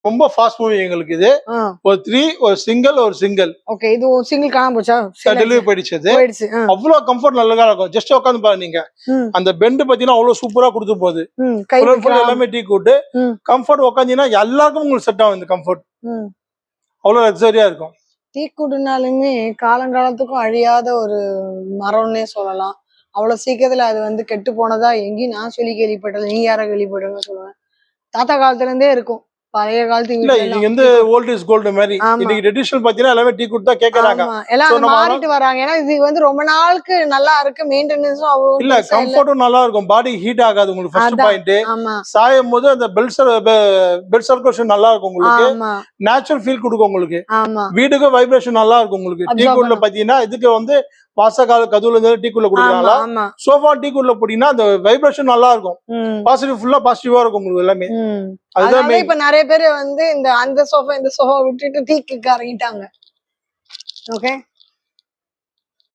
ரொம்ப fast moving எங்களுக்கு இது. ஒரு 3 ஒரு சிங்கிள். ஓகே, இது சிங்கிள் காணாம போச்சா? டெலிவரி போயிடுச்சு. அவ்வளவு கம்ஃபர்ட் நல்லா இருக்கும். ஜஸ்ட் உட்காந்து பாருங்க நீங்க. அந்த பெண்ட் பாத்தீங்கன்னா அவ்வளவு சூப்பரா கொடுத்து போகுது. எல்லாமே டீ கூட் கம்ஃபர்ட் உட்காந்தீங்கன்னா எல்லாருக்கும் உங்களுக்கு செட் ஆகும். இந்த கம்ஃபர்ட் அவ்வளவு லக்ஸரியா இருக்கும். டீ கூடுனாலுமே காலங்காலத்துக்கும் அழியாத ஒரு மரம்னே சொல்லலாம். அவ்வளவு சீக்கிரத்துல அது வந்து கெட்டு போனதா எங்கேயும் நான் சொல்லி கேள்விப்பட்டது. நீ யார கேள்விப்பட்டதுன்னு சொல்லுவேன். தாத்தா காலத்துல இருந்தே இருக்கும். பழைய காலத்து இல்ல நீங்க வந்து ஓல்ட் இஸ் கோல்ட் மாதிரி இன்னைக்கு ட்ரெடிஷனல் பாத்தீங்கன்னா எல்லாமே டீ குட் தான் கேக்குறாங்க. எல்லாம் மாறிட்டு வராங்க. ஏன்னா இது வந்து ரொம்ப நாளுக்கு நல்லா இருக்கு. மெயின்டெனன்ஸும் ஆகும். இல்ல கம்ஃபர்ட்டும் நல்லா இருக்கும். பாடி ஹீட் ஆகாது உங்களுக்கு. ஃபர்ஸ்ட் பாயிண்ட் சாயும் போது அந்த பெட் சர்க்குலேஷன் நல்லா இருக்கும் உங்களுக்கு. நேச்சுரல் ஃபீல் கொடுக்கும் உங்களுக்கு. வீடுக்கு வைப்ரேஷன் நல்லா இருக்கும் உங்களுக்கு. டீ குட்ல பாத்தீங்கன்னா இதுக்கு வந்து வாசகால கதுவுல இருந்து டீ குட்ல குடுக்குறாங்களா சோஃபா டீ குட்ல போட்டீங்கன்னா அந்த வைப்ரேஷன் நல்லா இருக்கும். பாசிட்டிவ் ஃபுல்லா பாசிட்டிவா இருக்கும் உங்களுக்கு எல்லாமே. அதுதான் இப்ப நிறைய பேர் வந்து இந்த அந்த சோஃபா இந்த சோஃபா விட்டுட்டு டீக்கு இறங்கிட்டாங்க. ஓகே.